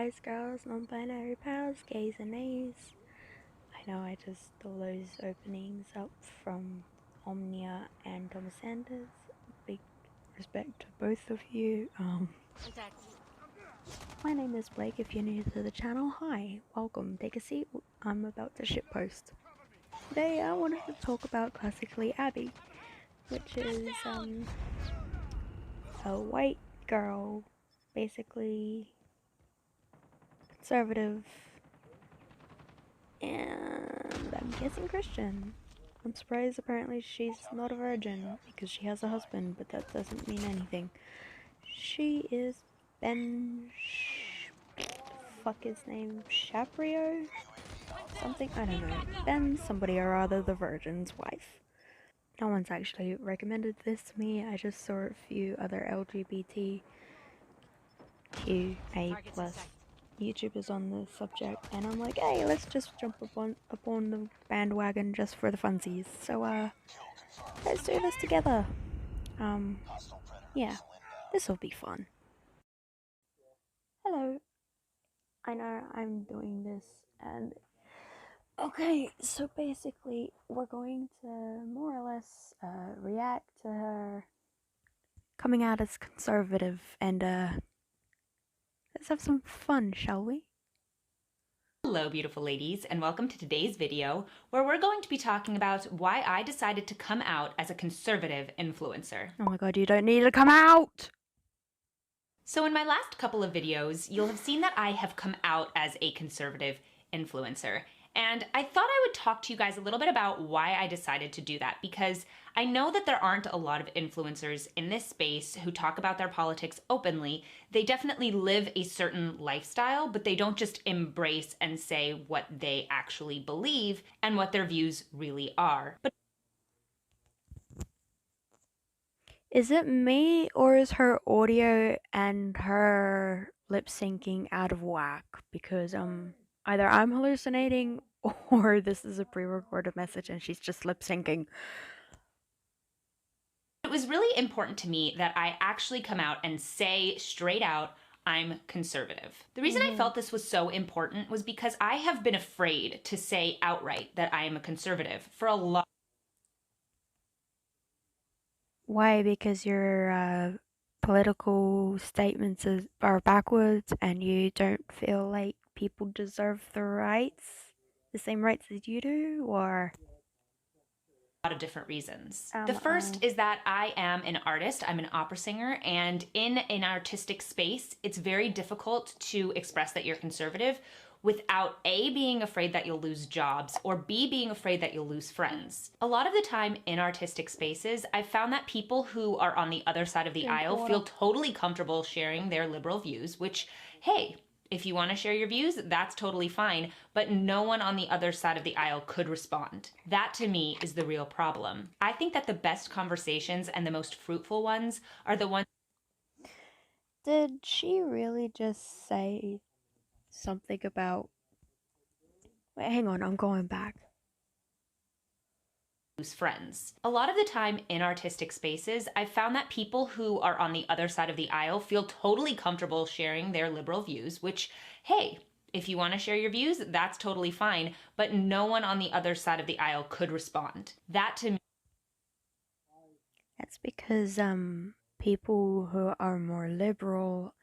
guys, girls, non-binary pals, gays and nays. I know I just stole those openings up from Omnia and Thomas Sanders. Big respect to both of you. My name is Blake. If you're new to the channel, hi, welcome, take a seat. I'm about to shitpost. Today I wanted to talk about classically Abby, which is a white girl, basically conservative, and I'm guessing Christian. I'm surprised apparently she's not a virgin because she has a husband, but that doesn't mean anything. She is fuck his name, Shaprio? Something, I don't know. Ben somebody or other, the virgin's wife. No one's actually recommended this to me. I just saw a few other LGBTQA+ YouTubers on the subject, and I'm like, hey, let's just jump upon the bandwagon just for the funsies. So let's do this together. Yeah, this will be fun. Hello. I know I'm doing this, and okay, so basically we're going to more or less react to her coming out as conservative, and let's have some fun, shall we? Hello beautiful ladies, and welcome to today's video where we're going to be talking about why I decided to come out as a conservative influencer. Oh my god, you don't need to come out! So in my last couple of videos, you'll have seen that I have come out as a conservative influencer. And I thought I would talk to you guys a little bit about why I decided to do that, because I know that there aren't a lot of influencers in this space who talk about their politics openly. They definitely live a certain lifestyle, but they don't just embrace and say what they actually believe and what their views really are. Is it me, or is her audio and her lip syncing out of whack? Because either I'm hallucinating or this is a pre-recorded message and she's just lip syncing. It was really important to me that I actually come out and say straight out, I'm conservative. The reason I felt this was so important was because I have been afraid to say outright that I am a conservative for a long. Why? Because your political statements are backwards and you don't feel like people deserve the same rights as you do, or? Lot of different reasons. The first is that I am an artist, I'm an opera singer, and in an artistic space, it's very difficult to express that you're conservative without A, being afraid that you'll lose jobs, or B, being afraid that you'll lose friends. A lot of the time in artistic spaces, I've found that people who are on the other side of the aisle feel totally comfortable sharing their liberal views, which, hey, if you want to share your views, that's totally fine, but no one on the other side of the aisle could respond. That to me is the real problem. I think that the best conversations and the most fruitful ones are the ones. Did she really just say something about... Wait, hang on, I'm going back. Lose friends. A lot of the time in artistic spaces, I've found that people who are on the other side of the aisle feel totally comfortable sharing their liberal views, which, hey, if you want to share your views, that's totally fine, but no one on the other side of the aisle could respond. That to me. That's because people who are more liberal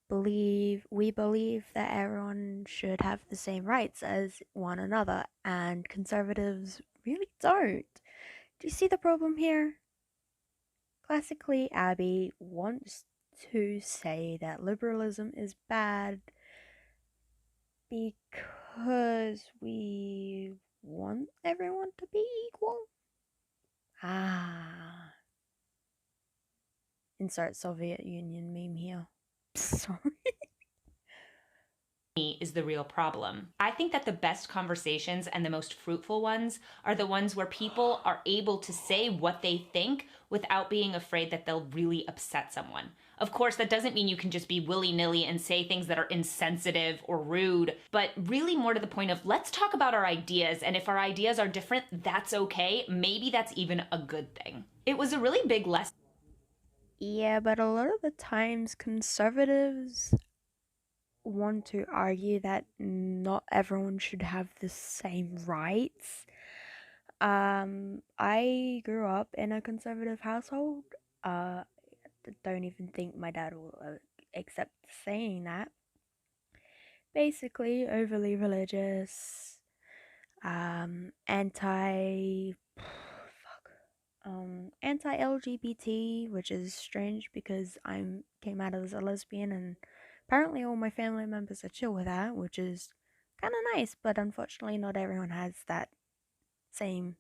believe that everyone should have the same rights as one another, and conservatives really don't. Do you see the problem here? Classically, Abby wants to say that liberalism is bad because we want everyone to be equal. Insert Soviet Union meme here. Sorry. Is the real problem. I think that the best conversations and the most fruitful ones are the ones where people are able to say what they think without being afraid that they'll really upset someone. Of course, that doesn't mean you can just be willy-nilly and say things that are insensitive or rude, but really more to the point of, let's talk about our ideas, and if our ideas are different, that's okay. Maybe that's even a good thing. It was a really big lesson. Yeah, but a lot of the times conservatives want to argue that not everyone should have the same rights. I grew up in a conservative household. Uh, don't even think my dad will accept saying that. Basically, overly religious, anti anti-LGBT, which is strange because I came out as a lesbian and apparently all my family members are chill with that, which is kind of nice, but unfortunately not everyone has that same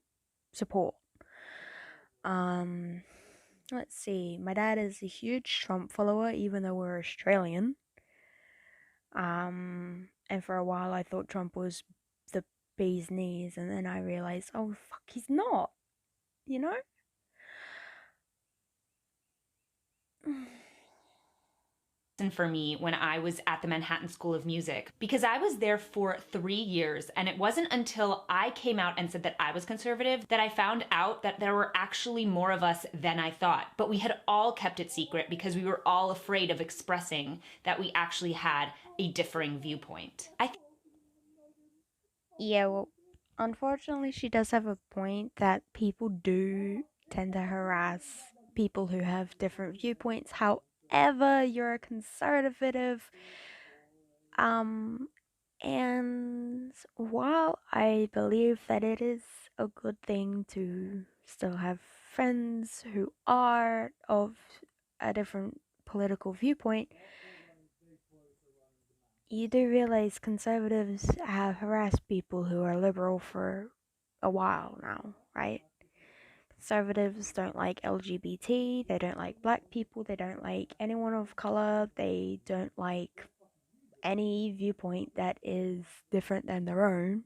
support. Let's see. My dad is a huge Trump follower even though we're Australian. And for a while I thought Trump was the bee's knees, and then I realized, oh fuck, he's not, you know? For me when I was at the Manhattan School of Music, because I was there for 3 years, and it wasn't until I came out and said that I was conservative that I found out that there were actually more of us than I thought. But we had all kept it secret because we were all afraid of expressing that we actually had a differing viewpoint. Yeah, well, unfortunately, she does have a point that people do tend to harass people who have different viewpoints. However, you're a conservative. And while I believe that it is a good thing to still have friends who are of a different political viewpoint, you do realize conservatives have harassed people who are liberal for a while now, right? Conservatives don't like LGBT, they don't like black people, they don't like anyone of color, they don't like any viewpoint that is different than their own.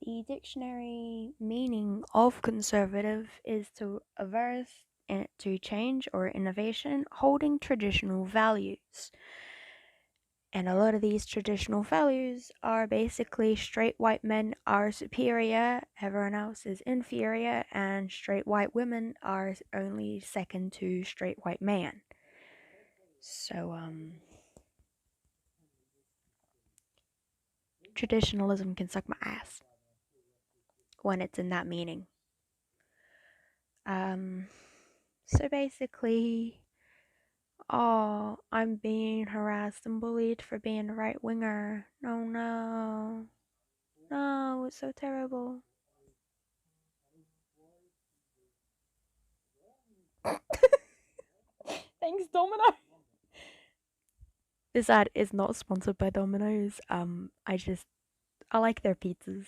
The dictionary meaning of conservative is to averse to change or innovation, holding traditional values. And a lot of these traditional values are basically straight white men are superior, everyone else is inferior, and straight white women are only second to straight white man. So, traditionalism can suck my ass when it's in that meaning. So basically, oh, I'm being harassed and bullied for being a right winger. No, no. No, it's so terrible. Thanks, Domino. This ad is not sponsored by Domino's. I like their pizzas.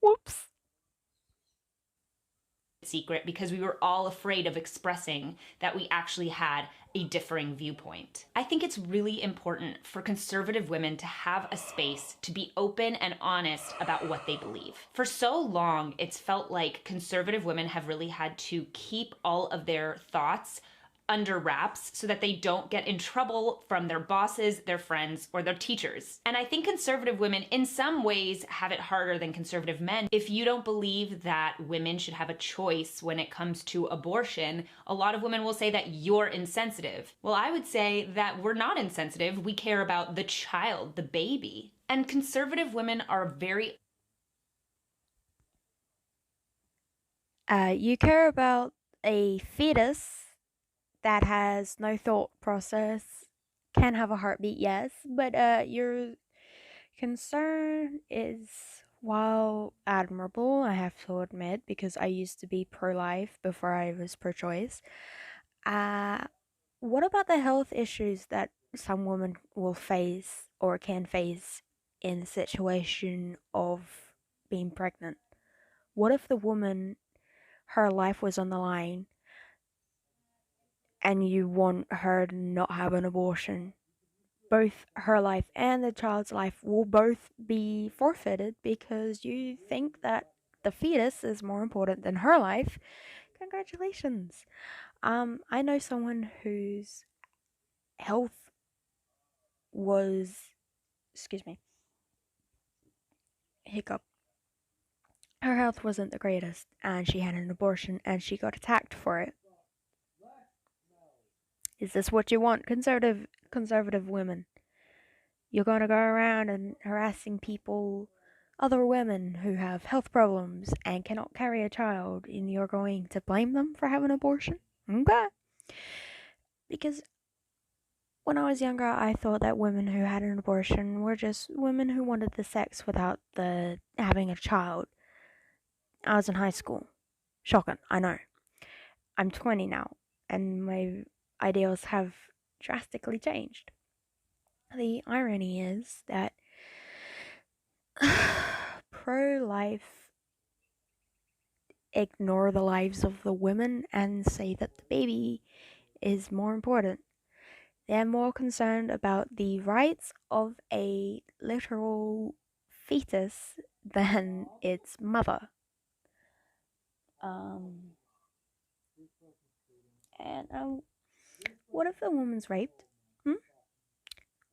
Whoops. Secret because we were all afraid of expressing that we actually had a differing viewpoint. I think it's really important for conservative women to have a space to be open and honest about what they believe. For so long, it's felt like conservative women have really had to keep all of their thoughts under wraps so that they don't get in trouble from their bosses, their friends, or their teachers. And I think conservative women in some ways have it harder than conservative men. If you don't believe that women should have a choice when it comes to abortion, a lot of women will say that you're insensitive. Well, I would say that we're not insensitive. We care about the child, the baby. And conservative women are very You care about a fetus that has no thought process, can have a heartbeat, yes, but your concern is, while admirable, I have to admit, because I used to be pro-life before I was pro-choice. What about the health issues that some women will face or can face in the situation of being pregnant? What if the woman, her life was on the line, and you want her to not have an abortion? Both her life and the child's life will both be forfeited because you think that the fetus is more important than her life. Congratulations. I know someone whose health was, excuse me, hiccup. her health wasn't the greatest, and she had an abortion, and she got attacked for it. Is this what you want, conservative women? You're gonna go around and harassing people, other women who have health problems and cannot carry a child, and you're going to blame them for having an abortion? Okay. Because when I was younger, I thought that women who had an abortion were just women who wanted the sex without the having a child. I was in high school. Shocking, I know. I'm 20 now, and my ideals have drastically changed. The irony is that pro-life ignore the lives of the women and say that the baby is more important. They're more concerned about the rights of a literal fetus than its mother. And what if the woman's raped?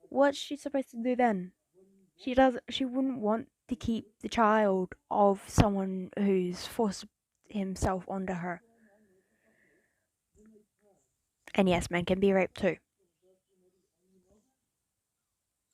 What's she supposed to do then? She wouldn't want to keep the child of someone who's forced himself onto her. And yes, men can be raped too.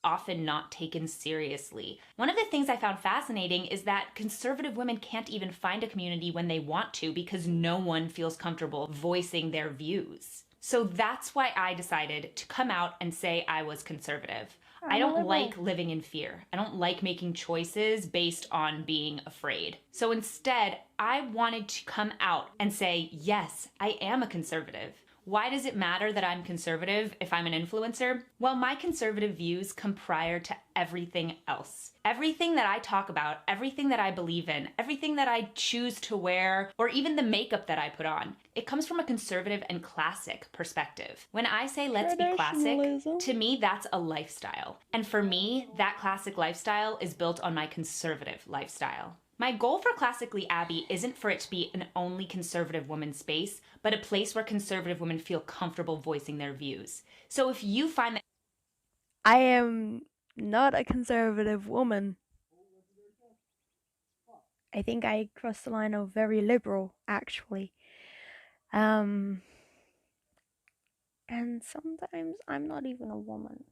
Often not taken seriously. One of the things I found fascinating is that conservative women can't even find a community when they want to because no one feels comfortable voicing their views. So that's why I decided to come out and say I was conservative. I don't like living in fear. I don't like making choices based on being afraid. So instead, I wanted to come out and say, yes, I am a conservative. Why does it matter that I'm conservative if I'm an influencer? Well, my conservative views come prior to everything else. Everything that I talk about, everything that I believe in, everything that I choose to wear, or even the makeup that I put on, it comes from a conservative and classic perspective. When I say let's be classic, to me that's a lifestyle. And for me, that classic lifestyle is built on my conservative lifestyle. My goal for Classically Abby isn't for it to be an only conservative woman space, but a place where conservative women feel comfortable voicing their views. So if you find that I am not a conservative woman, I think I crossed the line of very liberal, actually. And sometimes I'm not even a woman.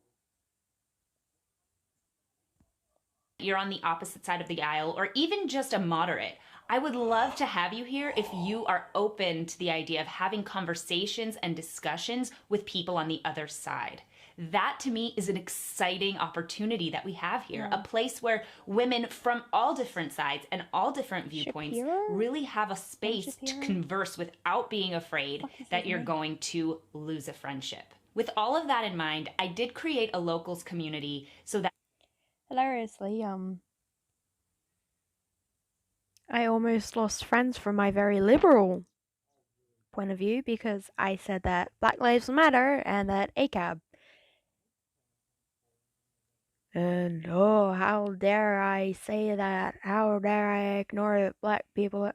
you're on the opposite side of the aisle or even just a moderate, I would love to have you here if you are open to the idea of having conversations and discussions with people on the other side. That to me is an exciting opportunity that we have here, a place where women from all different sides and all different viewpoints really have a space to converse without being afraid that you're going to lose a friendship. With all of that in mind, I did create a locals community so that hilariously, I almost lost friends from my very liberal point of view because I said that Black Lives Matter and that ACAB. And oh, how dare I say that? How dare I ignore that black people?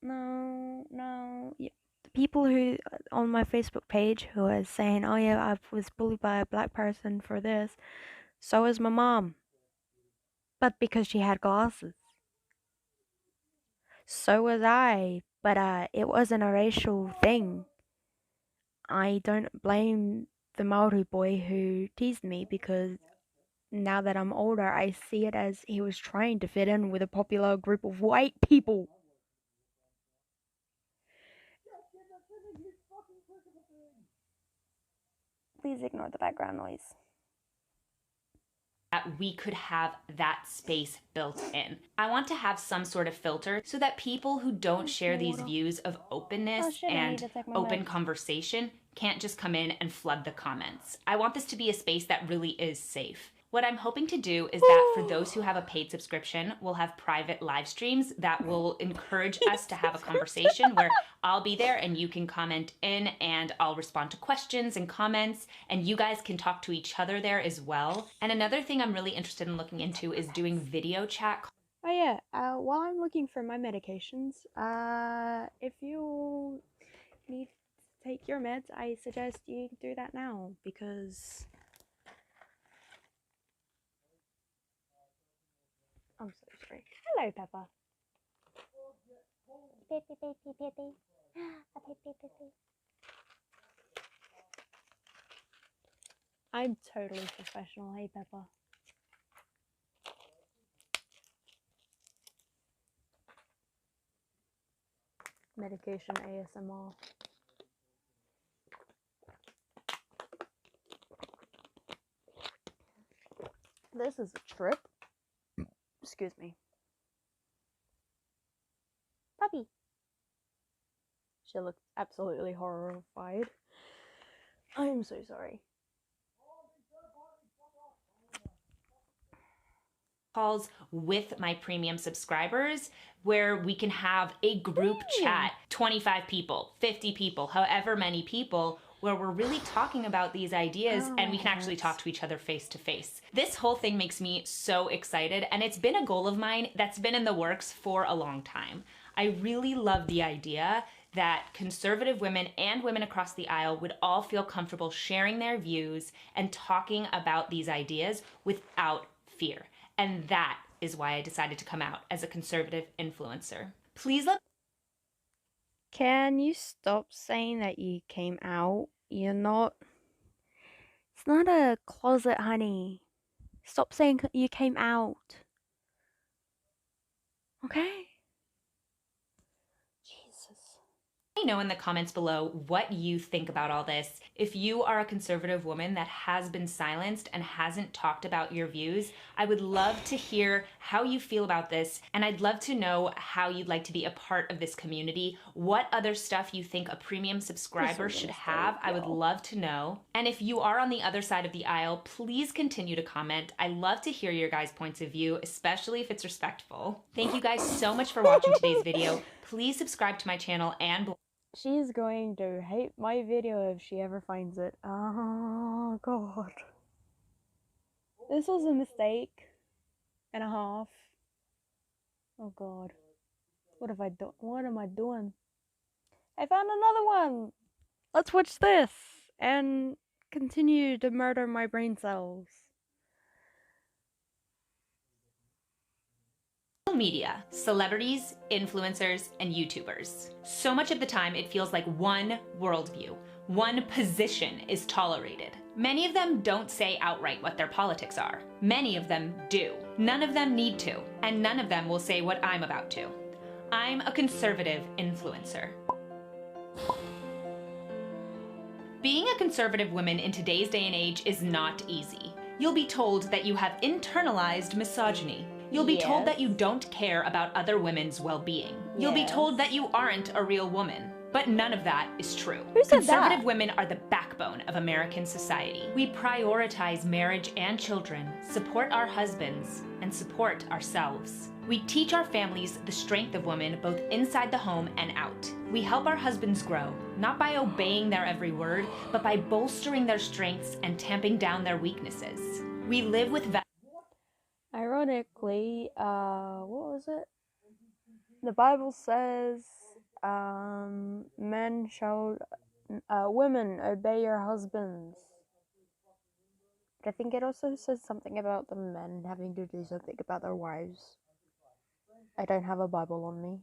No. Yeah. The people who on my Facebook page who was saying, "Oh yeah, I was bullied by a black person for this," so was my mom, but because she had glasses. So was I, but it wasn't a racial thing. I don't blame the Maori boy who teased me because now that I'm older, I see it as he was trying to fit in with a popular group of white people. Please ignore the background noise. we could have that space built in. I want to have some sort of filter so that people who don't share these views of openness and open conversation can't just come in and flood the comments. I want this to be a space that really is safe. What I'm hoping to do is that for those who have a paid subscription, we'll have private live streams that will encourage us to have a conversation where I'll be there and you can comment in and I'll respond to questions and comments and you guys can talk to each other there as well. And another thing I'm really interested in looking into is doing video chat. Oh yeah, while I'm looking for my medications, if you need to take your meds, I suggest you do that now because I'm so sorry. Hello, Pepper. Pippi, pippi, pippi. Pippi, pippi. I'm totally professional, hey, Pepper. Medication ASMR. This is a trip. Excuse me. Puppy. She looked absolutely horrified. I am so sorry. Calls with my premium subscribers where we can have a group chat, 25 people, 50 people, however many people, where we're really talking about these ideas and we can actually talk to each other face to face. This whole thing makes me so excited, and it's been a goal of mine that's been in the works for a long time. I really love the idea that conservative women and women across the aisle would all feel comfortable sharing their views and talking about these ideas without fear. And that is why I decided to come out as a conservative influencer. Please let... Can you stop saying that you came out? You're not... It's not a closet, honey. Stop saying you came out. Okay? Jesus. Let me know in the comments below what you think about all this. If you are a conservative woman that has been silenced and hasn't talked about your views, I would love to hear how you feel about this, and I'd love to know how you'd like to be a part of this community, what other stuff you think a premium subscriber should have. I would love to know. And if you are on the other side of the aisle, please continue to comment. I love to hear your guys' points of view, especially if it's respectful. Thank you guys so much for watching today's video. Please subscribe to my channel and... She's going to hate my video if she ever finds it. Oh, God. This was a mistake and a half. Oh, God. What have I done? What am I doing? I found another one! Let's watch this and continue to murder my brain cells. Media, celebrities, influencers, and YouTubers. So much of the time it feels like one worldview, one position is tolerated. Many of them don't say outright what their politics are. Many of them do. None of them need to, and none of them will say what I'm about to. I'm a conservative influencer. Being a conservative woman in today's day and age is not easy. You'll be told that you have internalized misogyny. You'll be told that you don't care about other women's well-being. You'll be told that you aren't a real woman. But none of that is true. Conservative women are the backbone of American society. We prioritize marriage and children, support our husbands, and support ourselves. We teach our families the strength of women both inside the home and out. We help our husbands grow, not by obeying their every word, but by bolstering their strengths and tamping down their weaknesses. We live with Ironically, what was it? The Bible says, women obey your husbands. But I think it also says something about the men having to do something about their wives. I don't have a Bible on me.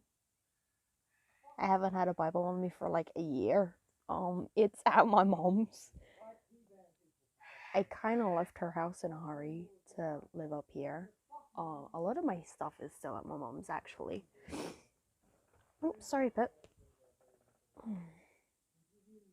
I haven't had a Bible on me for like a year. It's at my mom's. I kind of left her house in a hurry to live up here. A lot of my stuff is still at my mom's, actually. Oh, sorry, Pip.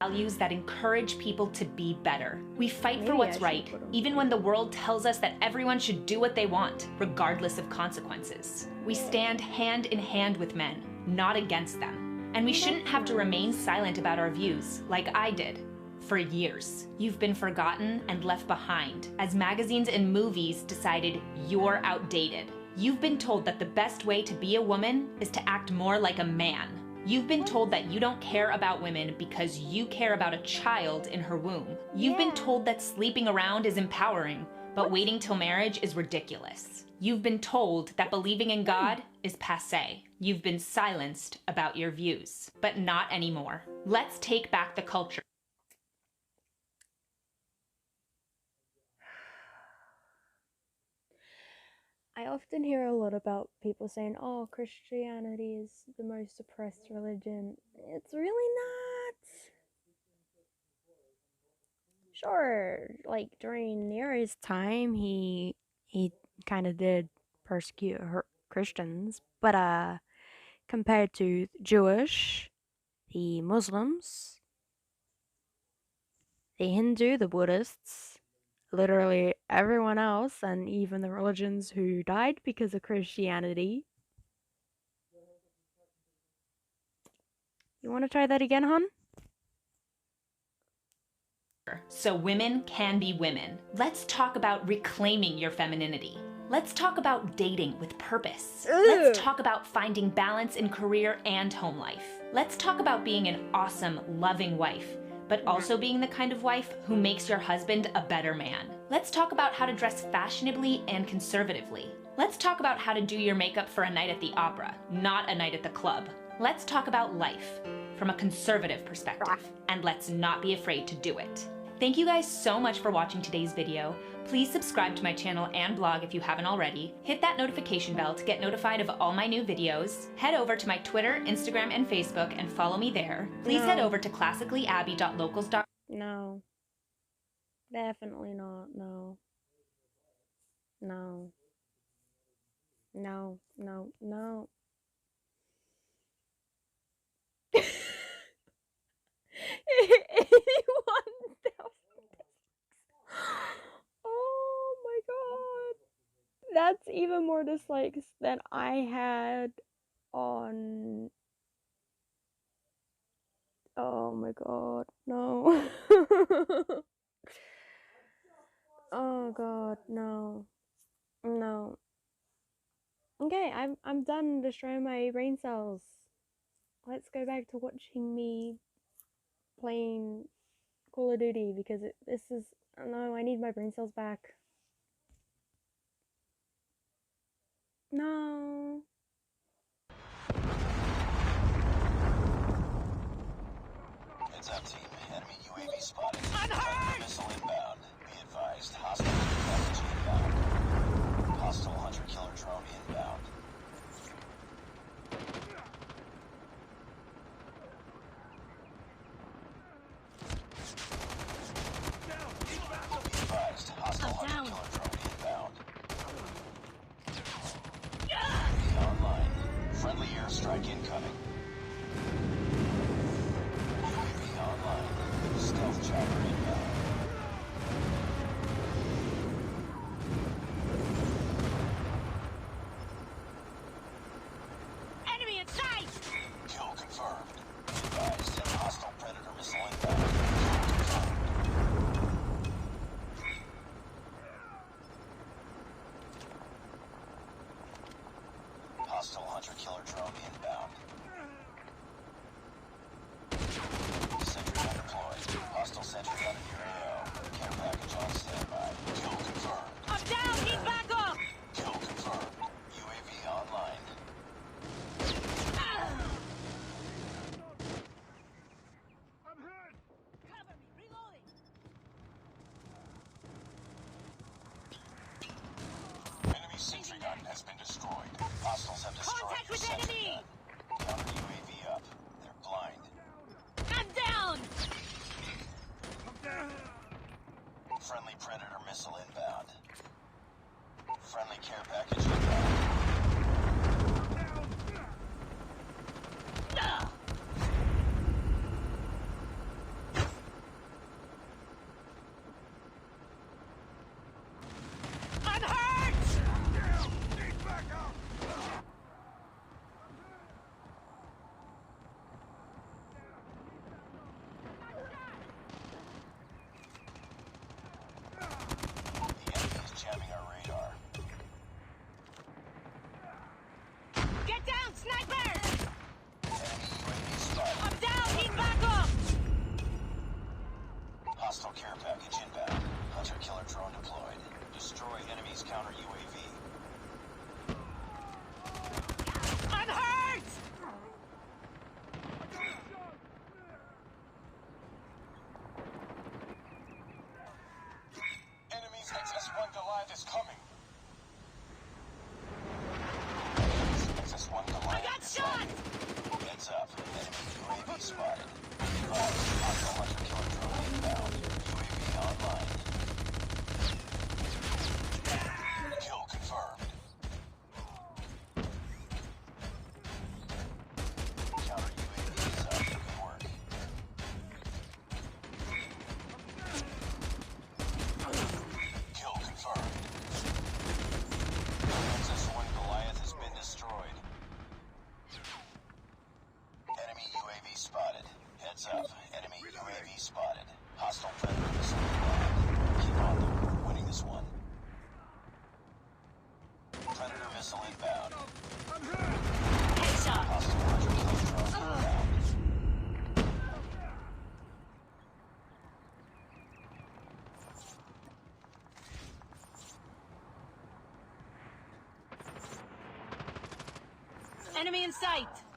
Values that encourage people to be better. We fight for what's right, even when the world tells us that everyone should do what they want, regardless of consequences. We stand hand in hand with men, not against them. And we shouldn't have to remain silent about our views, like I did. For years, you've been forgotten and left behind as magazines and movies decided you're outdated. You've been told that the best way to be a woman is to act more like a man. You've been told that you don't care about women because you care about a child in her womb. You've been told that sleeping around is empowering, but waiting till marriage is ridiculous. You've been told that believing in God is passé. You've been silenced about your views, but not anymore. Let's take back the culture. I often hear a lot about people saying, oh, Christianity is the most suppressed religion. It's really not. Sure, like during Nero's time, he kind of did persecute Christians, but compared to the Jewish, the Muslims, the Hindu, the Buddhists, literally everyone else, and even the religions who died because of Christianity. You want to try that again, hon? So women can be women. Let's talk about reclaiming your femininity. Let's talk about dating with purpose. Let's talk about finding balance in career and home life. Let's talk about being an awesome, loving wife, but also being the kind of wife who makes your husband a better man. Let's talk about how to dress fashionably and conservatively. Let's talk about how to do your makeup for a night at the opera, not a night at the club. Let's talk about life from a conservative perspective, and let's not be afraid to do it. Thank you guys so much for watching today's video. Please subscribe to my channel and blog if you haven't already. Hit that notification bell to get notified of all my new videos. Head over to my Twitter, Instagram, and Facebook and follow me there. Please head over to classicallyabbey.locals.com. No. Definitely not. No. No. No. No. No. 81,000. Oh my god. That's even more dislikes than I had on. Oh my god. No. Oh god, no. No. Okay, I'm done destroying my brain cells. Let's go back to watching me playing Call of Duty because this is no, I need my brain cells back. No. Heads up, team. Enemy UAV spotted. Predator missile inbound. Be advised. Hostile package inbound. Hostile hunter-killer drone inbound. Be advised. Hostile hunter-killer drone inbound. UAV online. Friendly airstrike incoming. UAV online. Stealth chopper inbound. Enemy in sight! Kill confirmed. Be advised. Hostile predator missile inbound. Hostile hunter-killer drone inbound. Sentry gun deployed. Hostile sentry gun in your AO. Care package on standby. Kill confirmed. I'm down! Need backup! Kill confirmed. UAV online. Cover me! Reloading! Enemy sentry gun has been destroyed. Hostiles have destroyed Contact your with sentry enemy! gun. Counter UAV up. They're blind. I'm down! Friendly predator missile inbound. Friendly care package inbound. I'm hurt! The enemy is jamming our radar. Get down, sniper! Enemy UAV spotted. I'm down! Need backup! Hostile care package inbound. Hunter-killer drone deployed. Destroy enemy's counter UAV. I'm hurt! Enemy's XS-1 Goliath is coming. spotted. Hostile predator missile inbound. Keep on them. We're winning this one. Predator missile inbound. Headshot. Hostile 100 killer drone inbound. Enemy in sight.